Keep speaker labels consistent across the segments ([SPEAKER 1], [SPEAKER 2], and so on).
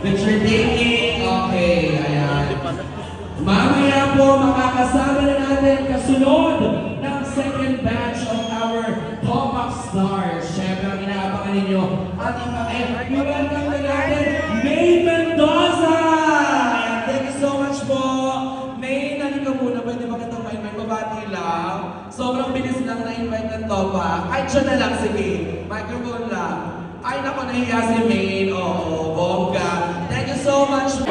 [SPEAKER 1] Picture taking. Okay, ayan. Mamaya po makakasama na natin kasunod ng second batch of our Topak Stars. Siyempre, ang inaabangan ninyo at i-welcome na natin May Mendoza! Ayan, thank you so much po. May, nalika muna, pwede ba kitang ma-invite? Mabati lang. Sobrang bilis lang na-invite ng Topak. Ay, dyan na lang, sige. Microphone lang. Ay, naku, nahiya si May. Oo, bongga. Thank you so much.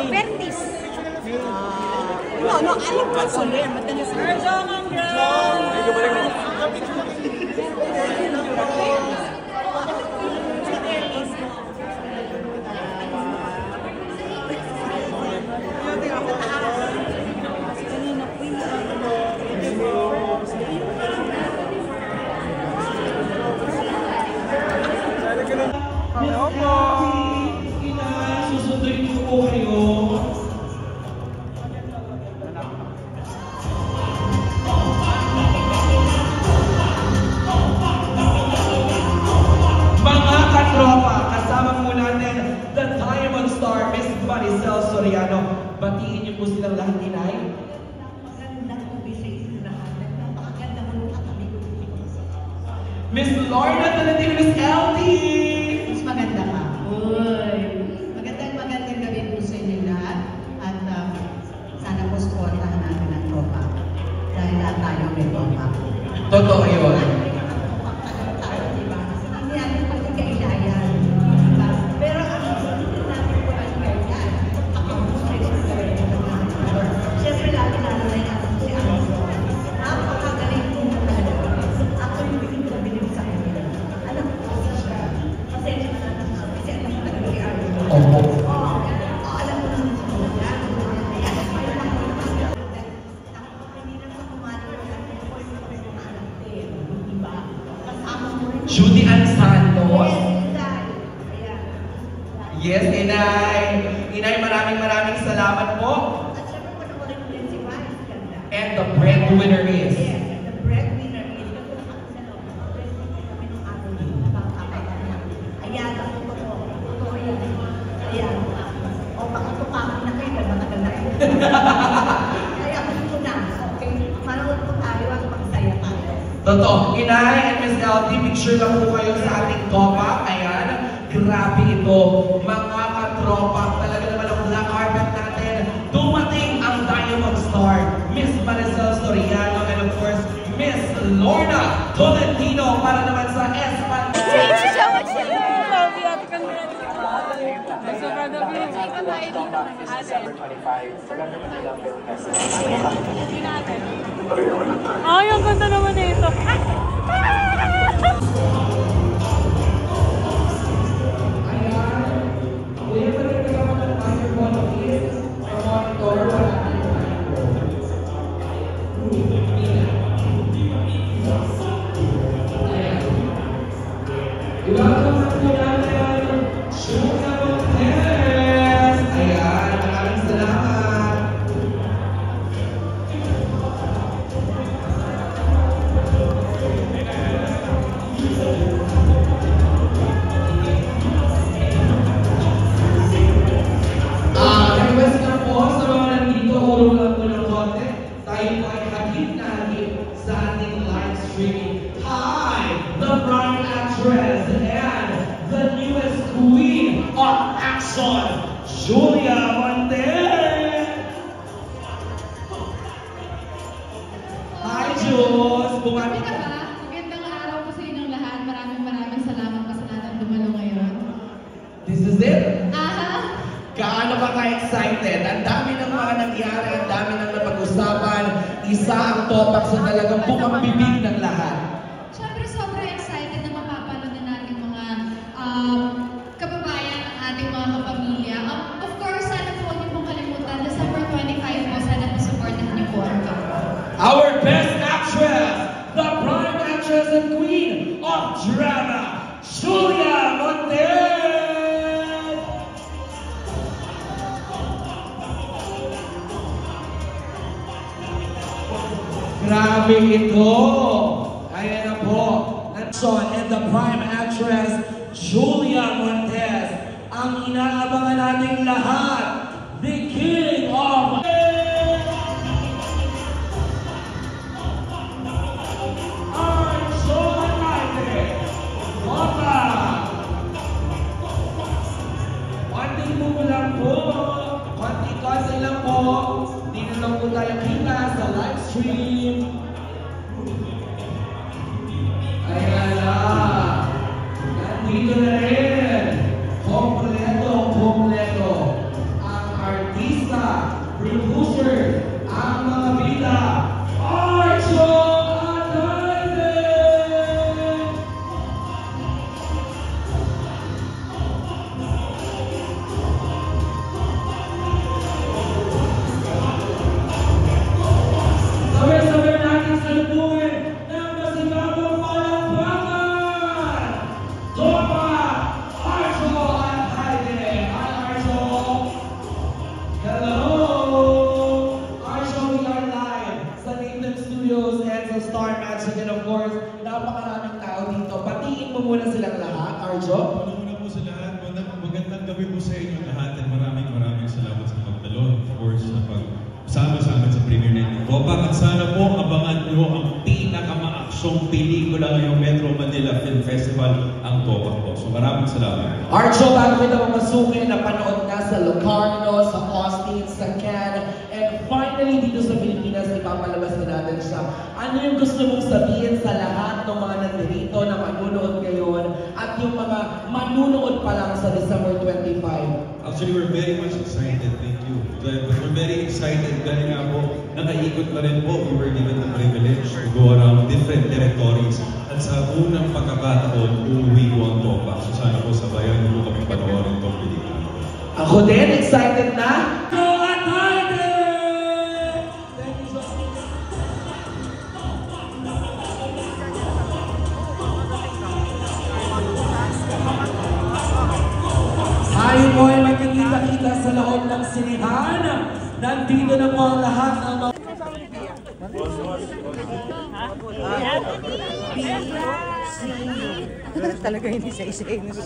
[SPEAKER 2] Vertis. No, alam ko soler. Madalas na. Arjong ang ground!
[SPEAKER 1] Batiin niyo po silang lahat, Inay.
[SPEAKER 2] Magandang ubi sa inyo lahat. Napakaganda mo nung katabi ko.
[SPEAKER 1] Miss Lorna Tolentino, Miss LT!
[SPEAKER 2] Mas maganda ka. Uy! Magandang gabi po sa inyo lahat. At sana po supportahan natin ang Topak. Dahil lahat tayo may Topak.
[SPEAKER 1] Totoo yun.
[SPEAKER 2] Hindi natin pagkakailayan. Pero ang natin po ay kailan. Siyempre lalo na yung ating si Anso. Napakagaling po na talaga. Ako yung pinag-bilib sa kanya. Alam ko siya. Pasensya na natin siya. Kasi alam ko talaga si Anso.
[SPEAKER 1] Oo.
[SPEAKER 2] Alam mo naman siya. Kaya nakapagpilinan sa kumano natin. Ako yung pinag-anak din. Diba? Kasama mo rin.
[SPEAKER 1] Judy Ann Santos.
[SPEAKER 2] Yes,
[SPEAKER 1] Yes, Inay. Inay, maraming salamat po.
[SPEAKER 2] at syempre po naman rin din si Vice. Ganda.
[SPEAKER 1] And the breadwinner is...
[SPEAKER 2] Yes, and the breadwinner is kasi breadwinner kami nung araw dito. Ayan, ako totoo. Totoo yan. Ayan. O, pakatupakan na kayo. Matagal na kayo. Kaya ako dito na. Okay? Manood po tayo at magsaya tayo.
[SPEAKER 1] Totoo. Inay and Miss LT, picture lang po kayo sa ating Topak. Ayan. Grabe ito. Mga katropa. Talaga naman ang black carpet natin. Dumating ang Diamond Star. Miss Maricel Soriano and of course, Miss Lorna Tolentino para naman sa Espan.
[SPEAKER 3] Thank you so much. Love you. Happy congrats. I'm so proud of you.
[SPEAKER 4] December 25, Saganda Manila Film Festival.
[SPEAKER 3] Ay, ang ganda naman ito.
[SPEAKER 1] Julia Montes! Hi, Jules! Bumati ka ba?
[SPEAKER 5] Magandang araw po sa inyong lahat. Maraming salamat pa sa lahat ng dumalo ngayon.
[SPEAKER 1] This is it?
[SPEAKER 5] Aha!
[SPEAKER 1] Kaano ka ka-excited? Ang dami ng mga nangyari, ang dami ng napag-usapan. Isa ang Topak sa talagang bukang bibig ng lahat.
[SPEAKER 5] Siyempre, sobrang excited na mapapanood na natin mga kababayan ng ating mga kapamilya. Of course, sana po huwag niyo pong kalimutan. December 25 po, sana po supportan niyo po ang Topak.
[SPEAKER 1] Our best actress, the prime actress and queen of drama, Julia Montes! Grabe ito! Ayan na po. And the prime actress, Julia Montez. Ang inaabangan nating lahat, the king of... Konti lang po. Dito lang po tayo kita sa live stream. Ayan na. Nandito na rin. Kompleto. Ang artista, producer, ang mga bida, Arjo Atayde! Sabay-sabay natin salubungin ng masigabong palakpakan! Topa! Arjo Atayde! Hi, Arjo! Hello! Arjo, we are live sa Nathan Studios and sa Star Magic, and of course, napakaraming tao dito. Patiin mo muna silang lahat, Arjo.
[SPEAKER 6] Una po sa lahat, magandang gabi po sa inyo lahat, at maraming salamat sa pagdalo. Of course, sa pagsama sa amin sa premiere ng Topak, at sana po abangan nyo ang pinakamaaksyong pelikula ngayong Metro Manila Film Festival, ang Topak po. So maraming salamat.
[SPEAKER 1] Arjo, bago kita mamasukin, napanood na sa Locarno, sa Austin, sa Cannes, and finally dito sa Pilipinas, ipapalabas na natin siya. Ano yung gusto mong sabihin sa lahat ng mga nandito na manunood ngayon at yung mga manunood pa lang sa December 25?
[SPEAKER 6] Actually, we're very much excited. Thank you. We're very excited dahil nga po, nakaikot na rin po. We were given the privilege to go around different territories. At sa unang pagkakataon, uuwi ko ang Topak. So sana po sabayan niyo po kami panoorin itong pelikula.
[SPEAKER 1] Ako din, excited na? Tayo po ay magkikita-kita sa loob ng sinihan. Nandito na po ang lahat ng mga...
[SPEAKER 3] Talaga hindi siya isa-MC.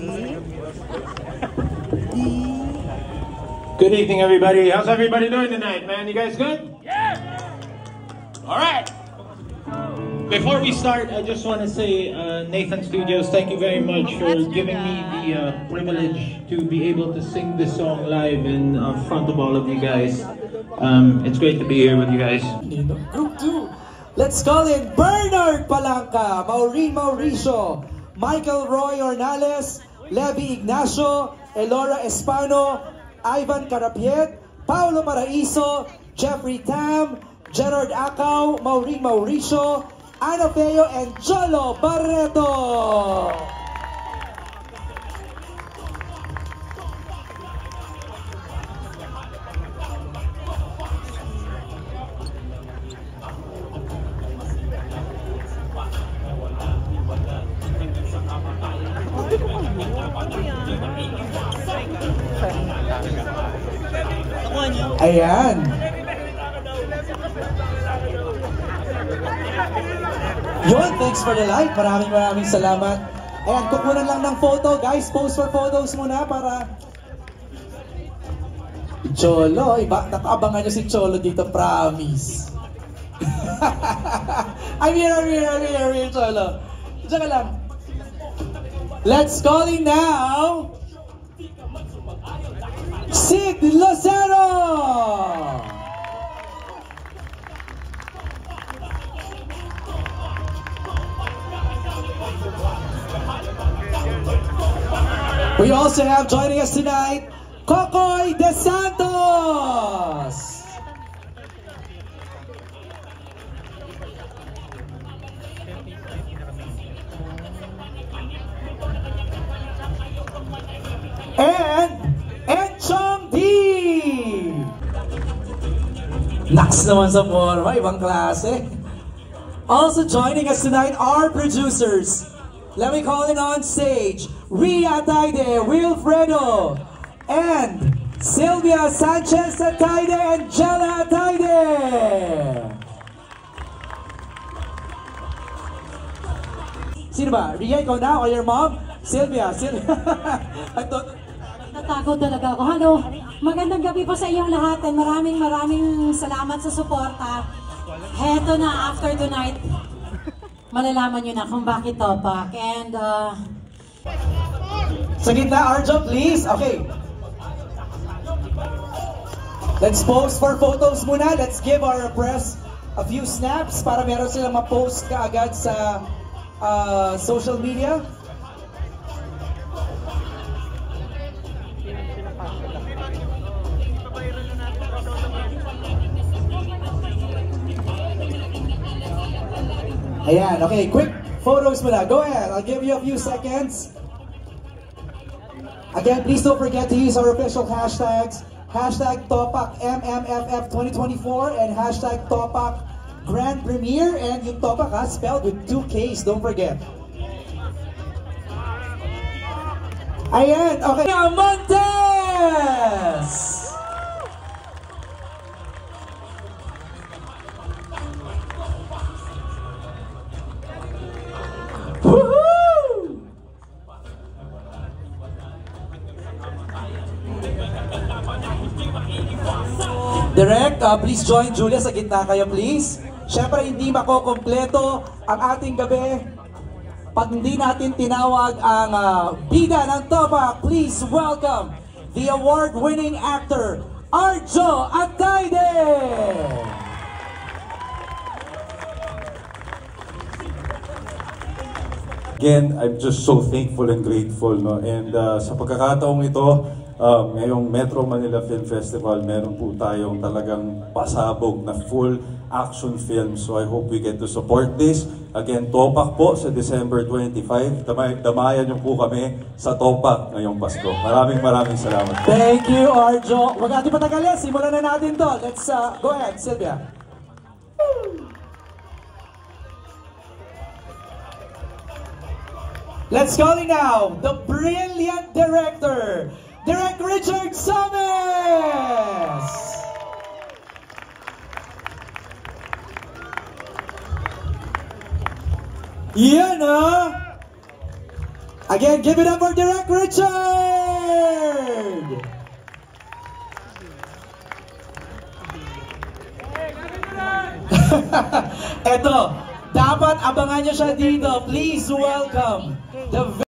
[SPEAKER 7] Good evening, everybody. How's everybody doing tonight, man? You guys good? Yeah! All right. Before we start, I just want to say, Nathan Studios, thank you very much for giving me the privilege to be able to sing this song live in front of all of you guys. It's great to be here with you guys.
[SPEAKER 8] Group 2. Let's call in Bernard Palanca, Maureen Mauricio, Michael Roy Ornales, Levi Ignacio, Elora Espano, Ivan Carapiet, Paulo Maraiso, Jeffrey Tam, Gerard Acau, Maureen Mauricio, Ana Feo, and Jolo Barreto. Ayan. Yun, thanks for the like. Maraming salamat. Ayan, kukunan lang ng photo. Guys, pose for photos muna para... Cholo, iba, nakaabangan nyo si Cholo dito, promise. I'm here, Cholo. Diyan ka lang. Let's call in now... Sid Lozero! We also have joining us tonight, Kokoy De Santos! And Enchong D! Naks naman sa forma, ibang klase. Also joining us tonight are producers. Let me call in on stage, Ria Atayde, Wilfredo, and Sylvia Sanchez Atayde and Jella Atayde. Sino ba? Ria, ikaw na? O your mom? Sylvia?
[SPEAKER 3] Natakot talaga ako. Hello, magandang gabi po sa inyong lahat and maraming salamat sa suporta. Heto na, after tonight, malalaman nyo na kung bakit Topak. And,
[SPEAKER 8] Sa gitna, Arjo, please. Okay. Let's pose for photos muna. Let's give our press a few snaps para meron silang ma-post kaagad sa social media. Ayan, okay, quick photos muna. Go ahead, I'll give you a few seconds. Again, please don't forget to use our official hashtags. Hashtag Topak MMFF 2024 and hashtag Topak Grand Premiere. And yung Topak spelled with 2 Ks, don't forget. Ayan, okay. Montes! Woohoo! Direct, please join Julia sa gitna kayo, please. Siyempre, hindi makokompleto ang ating gabi pag hindi natin tinawag ang bida ng Topak. Please welcome the award-winning actor, Arjo Atayde!
[SPEAKER 9] Again, I'm just so thankful and grateful, no? And sa pagkakataong ito, ngayong Metro Manila Film Festival, meron po tayong talagang pasabog na full action film. So I hope we get to support this. Again, Topak po sa December 25. Damayan niyo po kami sa Topak ngayong Pasko. Maraming salamat.
[SPEAKER 8] Thank you, Arjo. Huwag natin patagalin. Simulan na natin to. Let's go ahead, Sylvia. Let's call it now, the brilliant director, Direk Richard Sames! Yan Again, give it up for Direk Richard! Eto, dapat abangan nyo siya dito. Please welcome the